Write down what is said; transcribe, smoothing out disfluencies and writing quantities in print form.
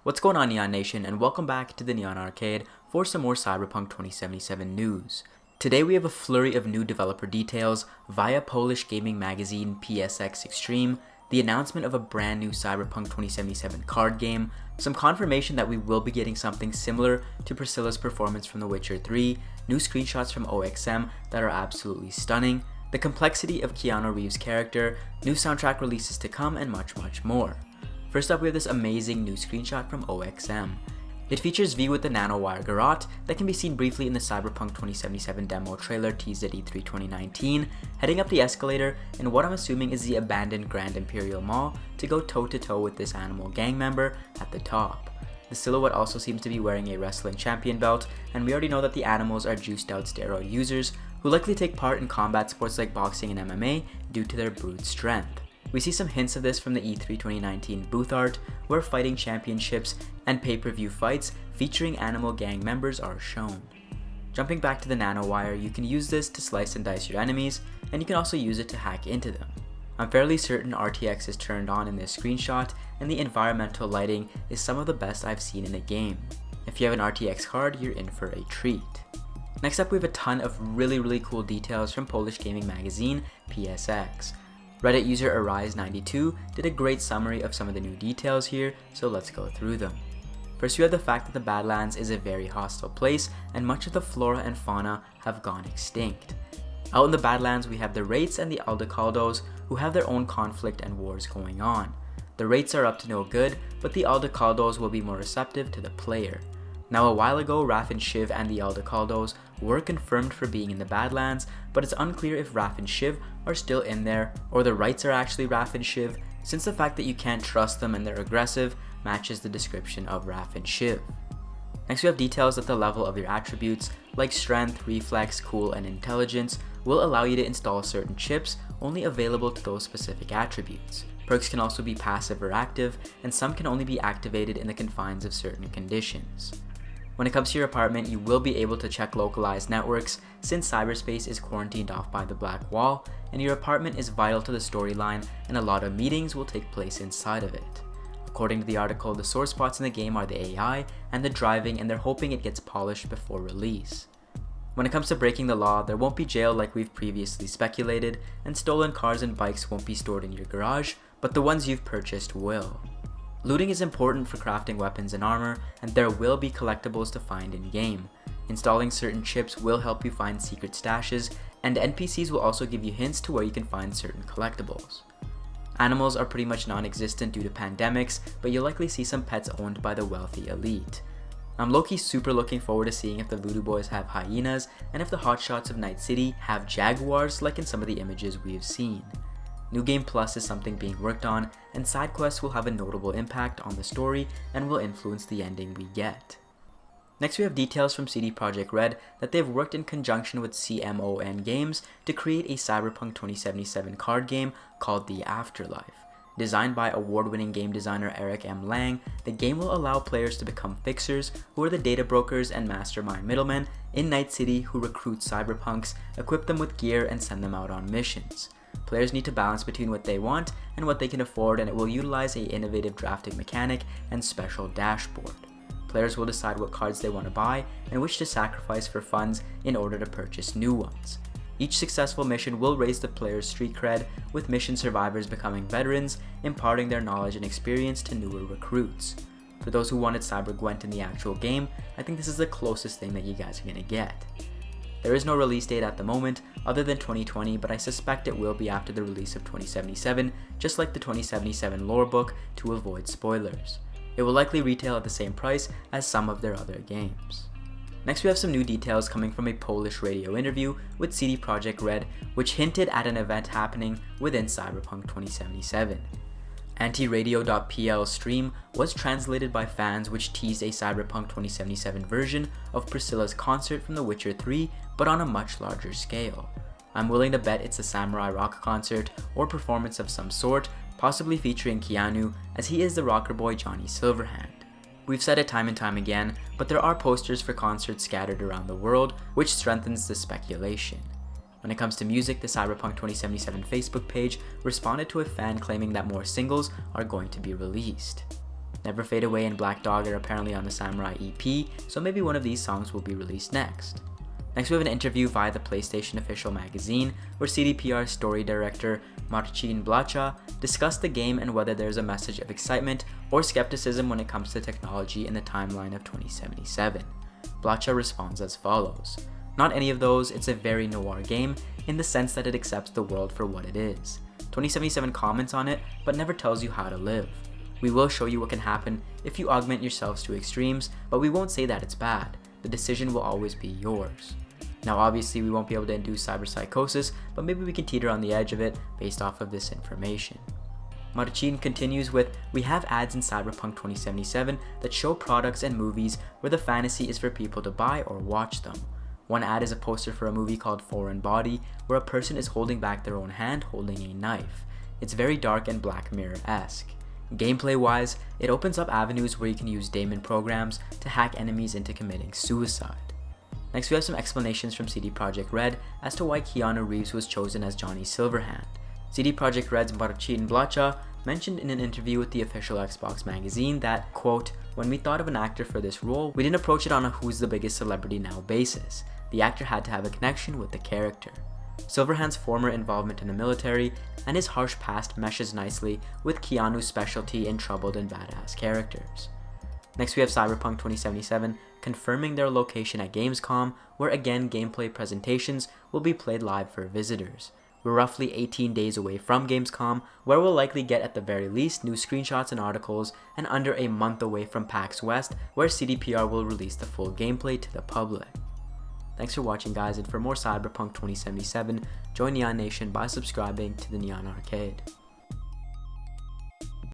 What's going on, Neon Nation, and welcome back to the Neon Arcade for some more Cyberpunk 2077 news. Today we have a flurry of new developer details via Polish gaming magazine PSX Extreme, the announcement of a brand new Cyberpunk 2077 card game, some confirmation that we will be getting something similar to Priscilla's performance from The Witcher 3, new screenshots from OXM that are absolutely stunning, the complexity of Keanu Reeves' character, new soundtrack releases to come, and much more. First up, we have this amazing new screenshot from OXM. It features V with the Nanowire garrotte that can be seen briefly in the Cyberpunk 2077 demo trailer teased at E3 2019, heading up the escalator in what I'm assuming is the abandoned Grand Imperial Mall to go toe-to-toe with this animal gang member at the top. The silhouette also seems to be wearing a wrestling champion belt, and we already know that the animals are juiced out steroid users who likely take part in combat sports like boxing and MMA due to their brute strength. We see some hints of this from the E3 2019 booth art, where fighting championships and pay-per-view fights featuring animal gang members are shown. Jumping back to the Nanowire, you can use this to slice and dice your enemies, and you can also use it to hack into them. I'm fairly certain RTX is turned on in this screenshot, and the environmental lighting is some of the best I've seen in the game. If you have an RTX card, you're in for a treat. Next up, we have a ton of really cool details from Polish gaming magazine PSX. Reddit user Arise92 did a great summary of some of the new details here, so let's go through them. First, we have the fact that the Badlands is a very hostile place, and much of the flora and fauna have gone extinct. Out in the Badlands, we have the Wraiths and the Aldecaldos, who have their own conflict and wars going on. The Wraiths are up to no good, but the Aldecaldos will be more receptive to the player. Now, a while ago, Raph and Shiv and the Aldecaldos were confirmed for being in the Badlands, but it's unclear if Raph and Shiv are still in there, or the Wraiths are actually Raph and Shiv, since the fact that you can't trust them and they're aggressive matches the description of Raph and Shiv. Next, we have details that the level of your attributes, like Strength, Reflex, Cool, and Intelligence, will allow you to install certain chips only available to those specific attributes. Perks can also be passive or active, and some can only be activated in the confines of certain conditions. When it comes to your apartment, you will be able to check localized networks since cyberspace is quarantined off by the Black Wall, and your apartment is vital to the storyline and a lot of meetings will take place inside of it. According to the article, the sore spots in the game are the AI and the driving, and they're hoping it gets polished before release. When it comes to breaking the law, there won't be jail like we've previously speculated, and stolen cars and bikes won't be stored in your garage, but the ones you've purchased will. Looting is important for crafting weapons and armor, and there will be collectibles to find in-game. Installing certain chips will help you find secret stashes, and NPCs will also give you hints to where you can find certain collectibles. Animals are pretty much non-existent due to pandemics, but you'll likely see some pets owned by the wealthy elite. I'm low-key super looking forward to seeing if the Voodoo Boys have hyenas, and if the hotshots of Night City have jaguars like in some of the images we've seen. New Game Plus is something being worked on, and side quests will have a notable impact on the story and will influence the ending we get. Next, we have details from CD PROJEKT RED that they've worked in conjunction with CMon Games to create a Cyberpunk 2077 card game called The Afterlife. Designed by award-winning game designer Eric M. Lang, the game will allow players to become fixers, who are the data brokers and mastermind middlemen in Night City who recruit cyberpunks, equip them with gear, and send them out on missions. Players need to balance between what they want and what they can afford, and it will utilize an innovative drafting mechanic and special dashboard. Players will decide what cards they want to buy and which to sacrifice for funds in order to purchase new ones. Each successful mission will raise the player's street cred, with mission survivors becoming veterans, imparting their knowledge and experience to newer recruits. For those who wanted Cyber Gwent in the actual game, I think this is the closest thing that you guys are going to get. There is no release date at the moment, other than 2020, but I suspect it will be after the release of 2077, just like the 2077 lore book, to avoid spoilers. It will likely retail at the same price as some of their other games. Next, we have some new details coming from a Polish radio interview with CD PROJEKT RED, which hinted at an event happening within Cyberpunk 2077. Antiradio.pl stream was translated by fans, which teased a Cyberpunk 2077 version of Priscilla's concert from The Witcher 3, but on a much larger scale. I'm willing to bet it's a samurai rock concert or performance of some sort, possibly featuring Keanu, as he is the rocker boy Johnny Silverhand. We've said it time and time again, but there are posters for concerts scattered around the world, which strengthens the speculation. When it comes to music, the Cyberpunk 2077 Facebook page responded to a fan claiming that more singles are going to be released. Never Fade Away and Black Dog are apparently on the Samurai EP, so maybe one of these songs will be released next. Next we have an interview via the PlayStation official magazine, where CDPR's story director Marcin Blacha discussed the game and whether there's a message of excitement or skepticism when it comes to technology in the timeline of 2077. Blacha responds as follows: "Not any of those, it's a very noir game in the sense that it accepts the world for what it is. 2077 comments on it, but never tells you how to live. We will show you what can happen if you augment yourselves to extremes, but we won't say that it's bad. The decision will always be yours." Now obviously we won't be able to induce cyberpsychosis, but maybe we can teeter on the edge of it based off of this information. Marcin continues with, "We have ads in Cyberpunk 2077 that show products and movies where the fantasy is for people to buy or watch them. One ad is a poster for a movie called Foreign Body, where a person is holding back their own hand holding a knife. It's very dark and Black Mirror-esque. Gameplay wise, it opens up avenues where you can use daemon programs to hack enemies into committing suicide." Next we have some explanations from CD PROJEKT RED as to why Keanu Reeves was chosen as Johnny Silverhand. CD PROJEKT RED's Marcin Blacha mentioned in an interview with the official Xbox magazine that, quote, "When we thought of an actor for this role, we didn't approach it on a who's the biggest celebrity now basis. The actor had to have a connection with the character." Silverhand's former involvement in the military and his harsh past meshes nicely with Keanu's specialty in troubled and badass characters. Next we have Cyberpunk 2077 confirming their location at Gamescom, where again gameplay presentations will be played live for visitors. We're roughly 18 days away from Gamescom, where we'll likely get at the very least new screenshots and articles, and under a month away from PAX West, where CDPR will release the full gameplay to the public. Thanks for watching guys, and for more Cyberpunk 2077, join Neon Nation by subscribing to the Neon Arcade.